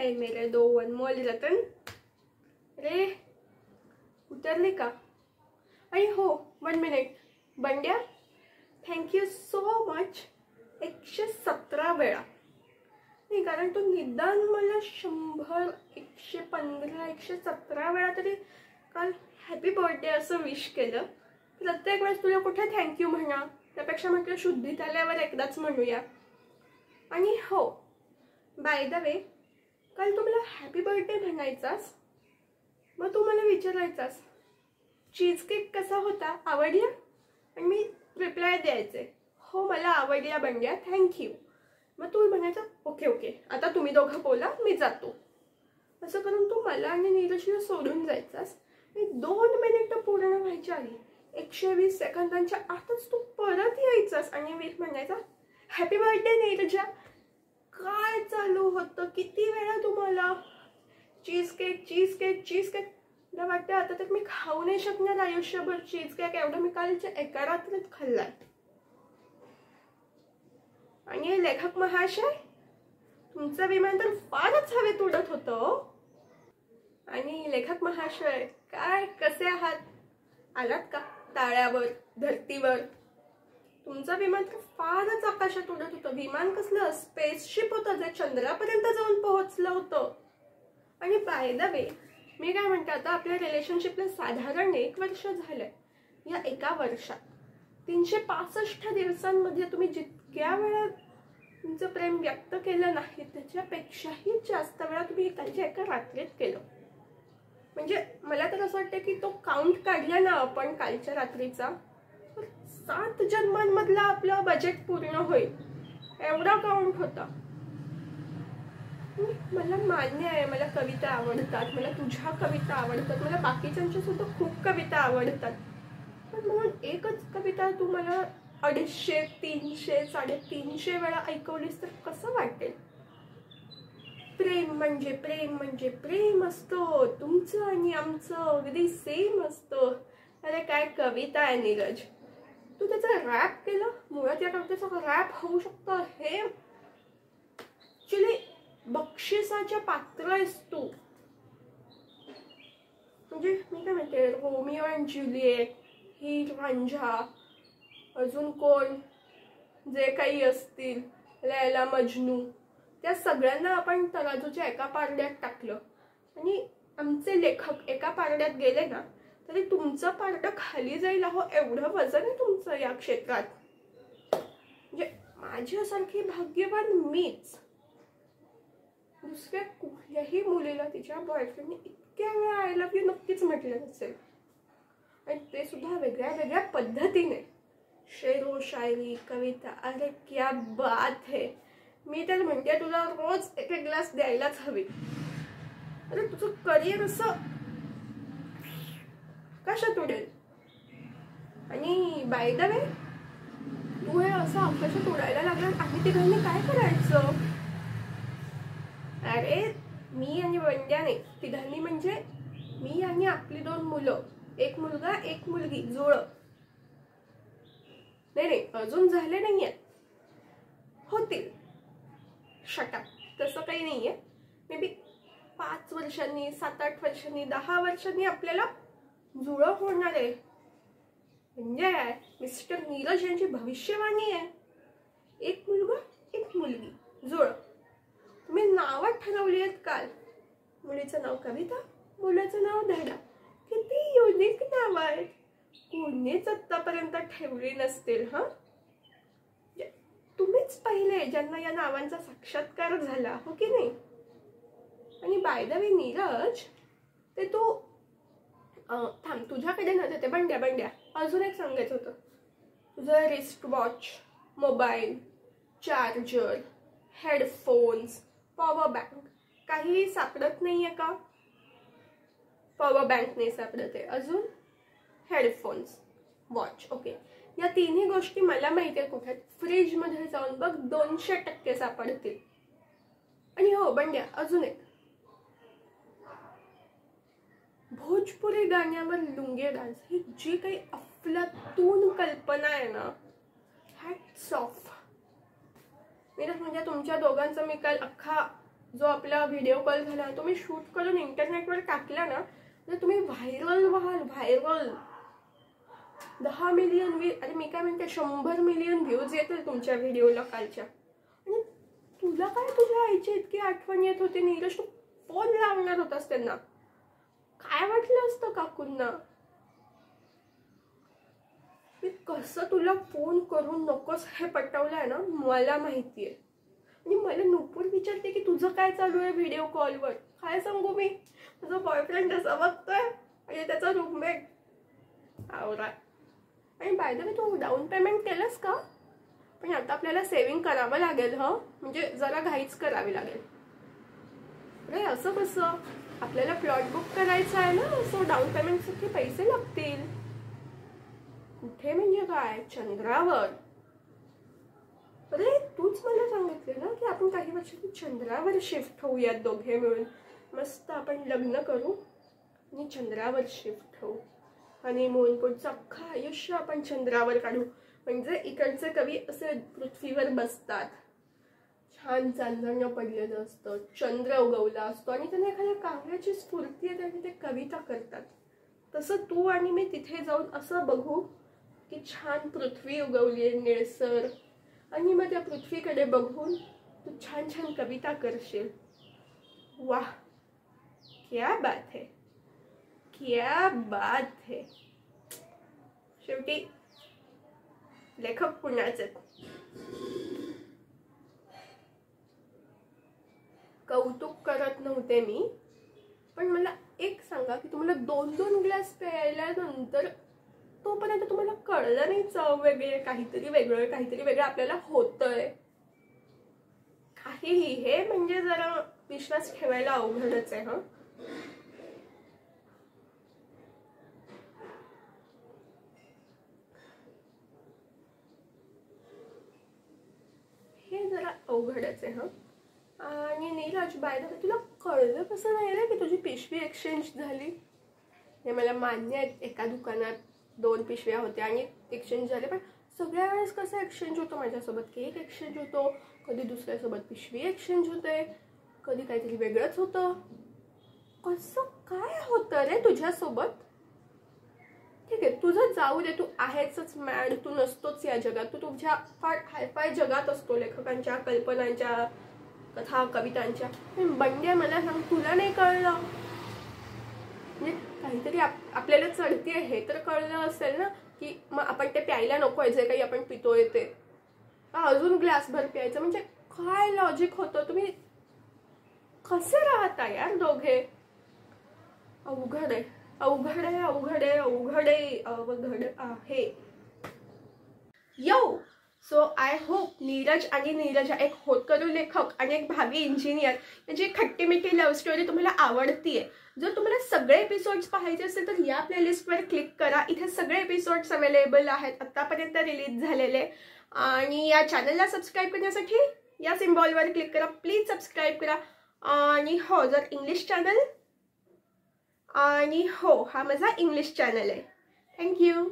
है मेरे दो अनमोल रतन. रे उतरले का? आणि हो 1 मिनिट बंड्या, थँक्यू सो मच 117 वेळा. नाही कारण तू निदान मला 100 115 117 वेळा तरी काल हॅपी बर्थडे असं विश केलं. प्रत्येक वेळेस तुला कुठे थँक्यू म्हणा, त्यापेक्षा म्हटलं शुद्धीत आल्यावर एकदाच म्हणूया. आणि हो बाय द वे, काल तू मला हॅपी बर्थडे म्हणायचास, मग तू मला विचारायचास चीज केक कसा होता, आवडला? आणि मी रिप्लाय द्यायचे हो मला आवडला बंड्या, थँक्यू. मग तू म्हणायचं ओके ओके आता तुम्ही दोघं बोला मी जातो. असं करून तू मला आणि नीरजला सोडून जायचास. 2 मिनिटं पूर्ण व्हायच्या आधी 120 सेकंदांच्या आतच तू परत यायचास आणि मी म्हणायचा हॅपी बर्थडे नीरजा. काय चालू होतं? किती वेळा तुम्हाला cheese cake cheese cake cheese cake. मला वाटतं आता तर मी खाऊ नाही शकणार आयुष्यभर चीज केक, एवढं मी कालच्या एका रात्रीत खाल्लाय. आणि लेखक महाशय, तुमचं विमान तर फारच हवेत उडत होतं. आणि लेखक महाशय काय कसे आहात? आलात का ताळ्यावर धरतीवर? तुमचं विमान तर फारच आकाशात उडत होतं. विमान कसलं? स्पेसशिप होतं जे चंद्रापर्यंत जाऊन पोहोचलं होतं. आणि बाय द वे मी काय म्हणते, आता आपल्या रिलेशनशिपला साधारण 1 वर्ष झालंय. या एका वर्षात 365 दिवसांमध्ये तुम्ही जितक्या वेळा तुमचं प्रेम व्यक्त केलं नाही त्याच्यापेक्षाही जास्त वेळा तुम्ही कालच्या एका रात्रीत केलं. म्हणजे मला तर असं वाटतं की तो काउंट काढला ना आपण कालच्या रात्रीचा, 7 जन्मांमधला आपलं बजेट पूर्ण होईल एवढा काउंट होता. मला मान्य आहे, मला कविता आवडतात, मला तुझ्या कविता आवडतात, मला बाकीच्यांच्या सुद्धा खूप कविता आवडतात. पण म्हणून एकच कविता तू मला 250 300 350 वेळा ऐकवलीस तर कसं वाटेल? प्रेम म्हणजे प्रेम म्हणजे प्रेम असतो, तुमचं आणि आमचं अगदी सेम असतं. अरे काय कविता आहे नीरज. तू त्याचा रॅप केलं. मुळात या कवितेचा रॅप होऊ शकतं हे ऍक्च्युली बक्षिसाच्या पात्र आहेस तू. म्हणजे मी काय म्हणते, रोमिओ अँड ज्युलिएट, ही रांझा, अजून कोण जे काही असतील, लैला मजनू, त्या सगळ्यांना आपण तराजूच्या एका पारड्यात टाकलं आणि आमचे लेखक एका पारड्यात गेले ना तरी तुमचं पारडं खाली जाईल. अहो एवढं वजन आहे तुमचं या क्षेत्रात. म्हणजे माझ्यासारखी भाग्यवान मीच. दुसऱ्या कुठल्याही मुलीला तिच्या बॉयफ्रेंडने इतक्या वेळा आय लव्ह यू नक्कीच म्हटलं नसेल. आणि ते सुद्धा वेगळ्या वेगळ्या पद्धतीने. शेरो शायरी, कविता, अरे क्या बात है. मी तर म्हणते तुला रोज 1 ग्लास द्यायलाच हवी. अरे तुझं करिअर असं कशात उडेल? आणि बाय द वे तू हे असं आकाशात उडायला लागला आम्ही तिघांनी काय करायचं? अरे मी आणि बंड्याने, तिघांनी म्हणजे मी आणि आपली 2 मुलं, 1 मुलगा 1 मुलगी जुळ. नाही अजून झाले नाहीये, होतील. शटअप. तसं काही नाहीये. मे बी 5 वर्षांनी 7-8 वर्षांनी 10 वर्षांनी आपल्याला जुळ होणार आहे. म्हणजे मिस्टर नीरज यांची भविष्यवाणी आहे. 1 मुलगा 1 मुलगी जुळ. तुम्ही नावं ठरवली आहेत काल. मुलीचं नाव कविता, मुलाचं नाव धडा. किती युनिक नाव आहेत. कोणीच आतापर्यंत ठेवली नसतील. हा तुम्हीच पहिले ज्यांना या नावांचा साक्षात्कार झाला, हो की नाही? आणि बाय द वे नीरज, ते तू थांब, तुझ्याकडे नव्हते ते बंड्या अजून एक सांगायचं होतं. तुझं wrist watch, mobile, charger, headphones, power bank काही सापडत नाहीये का? पॉवर बँक नाही सापडत आहे. अजून हेडफोन्स, वॉच. ओके, या 3ही गोष्टी मला माहिती आहे कुठे. फ्रीज मध्ये जाऊन बघ 200% सापडतील. आणि हो बंड्या, अजून एक, भोजपुरी गाण्यावर लुंगे डान्स ही जी काही अफलातून कल्पना आहे ना, हॅट्स ऑफ. म्हणजे तुमच्या दोघांचा मी काल अख्खा जो आपला व्हिडिओ कॉल झाला तो मी शूट करून इंटरनेटवर टाकला ना तर तुम्ही व्हायरल व्हाल. व्हायरल 10 मिलियन अरे मी काय म्हणते 100 मिलियन व्ह्यूज येतील तुमच्या व्हिडिओला कालच्या. आणि तुला काय तुझ्या आईची इतकी आठवण येत होती नीरज, तू फोन लावणार होतास त्यांना. काय वाटलं असतं काकूंना. मी कसं तुला फोन करून नकोस हे पटवलंय ना मला माहितीये. आणि मला नुपूर विचारते की तुझं काय चालू आहे व्हिडिओ कॉलवर. काय सांगू मी, तुझा बॉयफ्रेंड असं बघतोय आणि त्याचा रूममेट आवरा. आणि बाय द वे तू डाऊन पेमेंट केलंस का. पण आता आपल्याला सेव्हिंग करावं लागेल. म्हणजे जरा घाईच करावी लागेल. अरे असं कसं, आपल्याला प्लॉट बुक करायचा आहे ना, सो डाऊन पेमेंटसाठी पैसे लागतील. कुठे म्हणजे काय, चंद्रावर. अरे तूच मला सांगितले ना की आपण काही वर्षांनी चंद्रावर शिफ्ट होऊयात दोघे मिळून. मस्त आपण लग्न करू आणि चंद्रावर शिफ्ट होऊ. आणि पुढचं अख्खं आयुष्य आपण चंद्रावर काढू. म्हणजे इकडचे कवी असे पृथ्वीवर बसतात, छान चांदणं पडलेलं असतं, चंद्र उगवला असतो आणि त्यांना एखाद्या काव्याची स्फूर्ती येते आणि ते कविता करतात. तसं तू आणि मी तिथे जाऊन असं बघू की छान पृथ्वी उगवली आहे निळसर, आणि मग त्या पृथ्वीकडे बघून तू छान छान कविता करशील. वाह, क्या बात है, क्या बात है. शेवटी लेखक पुण्याचे. कौतुक करत नव्हते मी, पण मला एक सांगा की तुम्हाला 2-2 ग्लास प्यायल्यानंतर तोपर्यंत तुम्हाला कळलं नाही चव वेगळी, काहीतरी वेगळं आपल्याला होतंय. काहीही हे म्हणजे जरा विश्वास ठेवायला अवघडच आहे. हे जरा अवघडच आहे. आणि नीरज बाय द वे तुला कळलं कसं नाही रे की तुझी पिशवी एक्सचेंज झाली. हे मला मान्य आहे, एका दुकानात 2 पिशव्या होत्या आणि एक्सचेंज झाले. पण सगळ्या वेळेस कसं एक्सचेंज होतं, माझ्यासोबत केक एक्सचेंज होतो, कधी दुसऱ्यासोबत पिशवी एक्सचेंज होते, कधी काहीतरी वेगळंच होतं. कसं काय होतं रे तुझ्यासोबत. ठीक आहे तुझं जाऊ दे, तू आहेच मॅड, तू नसतोच या जगात, तू तुझ्या फार हायफाय जगात असतो, लेखकांच्या कल्पनांच्या कथा कवितांच्या. पण बंड्या मला सांग, तुला नाही कळलं म्हणजे काहीतरी आपल्याला चढतीये हे तर कळलं असेल ना की मग आपण ते प्यायला नकोय जे काही आपण पितोय ते. अजून ग्लासभर प्यायचं म्हणजे काय लॉजिक होतं. तुम्ही कसे राहता यार दोघे. अवघड आहे, अवघड आहे, अवघड आहे, अवघड आहे, अवघड आहे. यो सो आय होप नीरज आणि नीरजा एक होतकरू लेखक आणि एक भावी इंजिनियर याची खट्टी मिठी लव्ह स्टोरी तुम्हाला आवडतीये. जर तुम्हाला सगळे एपिसोड्स पाहायचे असेल तर या प्लेलिस्टवर क्लिक करा. इथे सगळे एपिसोड्स अवेलेबल आहेत आतापर्यंत रिलीज झालेले. आणि या चॅनलला सबस्क्राईब करण्यासाठी या सिम्बॉलवर क्लिक करा. प्लीज सबस्क्राईब करा. आणि हो जर इंग्लिश चॅनल आणि हो हा माझा इंग्लिश चॅनल आहे. थँक्यू.